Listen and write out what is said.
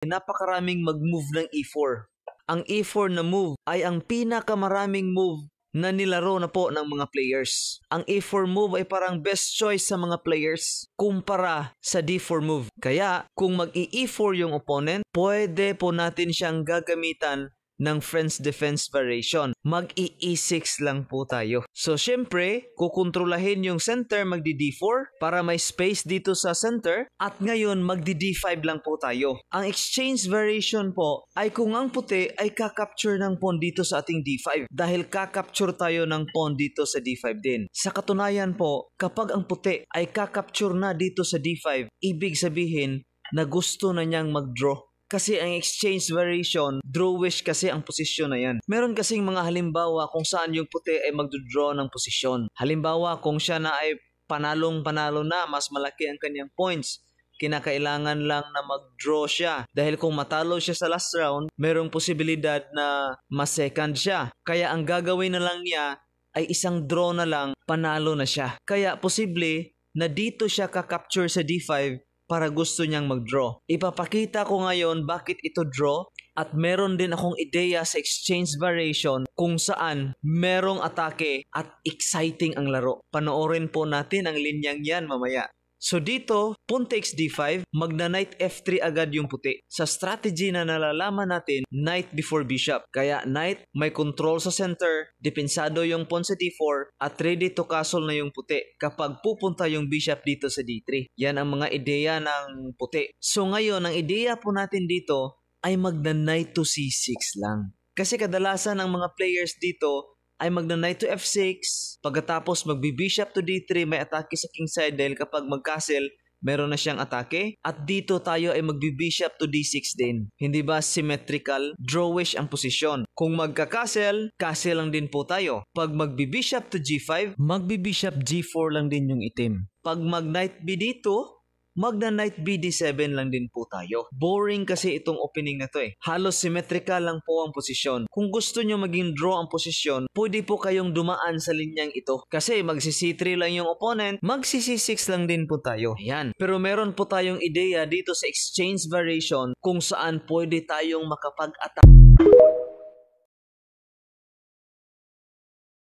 napakaraming mag-move ng E4. Ang E4 na move ay ang pinakamaraming move na nilaro na po ng mga players. Ang E4 move ay parang best choice sa mga players kumpara sa D4 move. Kaya kung mag-E4 yung opponent, pwede po natin siyang gagamitan ng Friends Defense Variation. Mag-E6 lang po tayo. So, syempre, kukontrolahin yung center, magdi-D4 para may space dito sa center. At ngayon, magdi-D5 lang po tayo. Ang Exchange Variation po ay kung ang puti ay kakapture ng pawn dito sa ating D5. Dahil kakapture tayo ng pawn dito sa D5 din. Sa katunayan po, kapag ang puti ay kakapture na dito sa D5, ibig sabihin na gusto na niyang mag-draw. Kasi ang exchange variation, drawish kasi ang posisyon na yan. Meron kasing mga halimbawa kung saan yung puti ay magdodraw ng posisyon. Halimbawa kung siya na ay panalong-panalo na, mas malaki ang kanyang points, kinakailangan lang na mag-draw siya. Dahil kung matalo siya sa last round, merong posibilidad na mas-second siya. Kaya ang gagawin na lang niya ay isang draw na lang, panalo na siya. Kaya posible na dito siya kakapture sa D5 para gusto niyang mag-draw. Ipapakita ko ngayon bakit ito draw at meron din akong ideya sa exchange variation kung saan merong atake at exciting ang laro. Panoorin po natin ang linyang yan mamaya. So dito, pawn takes D5, magna-knight F3 agad yung puti. Sa strategy na nalalaman natin, knight before bishop. Kaya knight, may control sa center, depensado yung pawn sa D4, at ready to castle na yung puti kapag pupunta yung bishop dito sa D3. Yan ang mga ideya ng puti. So ngayon, ang ideya po natin dito ay magna-knight to C6 lang. Kasi kadalasan ng mga players dito ay magna-knight to F6, pagkatapos magbi-bishop to D3, may atake sa king side dahil kapag mag-castle, meron na siyang atake. At dito tayo ay magbi-bishop to D6 din. Hindi ba symmetrical? Drawish ang posisyon. Kung magka-castle, castle lang din po tayo. Pag magbi-bishop to G5, magbi-bishop G4 lang din yung itim. Pag mag-knight B dito, magna-knight BD7 lang din po tayo. Boring kasi itong opening na to eh. Halos symmetrical lang po ang posisyon. Kung gusto nyo maging draw ang posisyon, pwede po kayong dumaan sa linyang ito. Kasi magsi-C3 lang yung opponent, magsi-C6 lang din po tayo. Ayan. Pero meron po tayong ideya dito sa exchange variation kung saan pwede tayong makapag-attack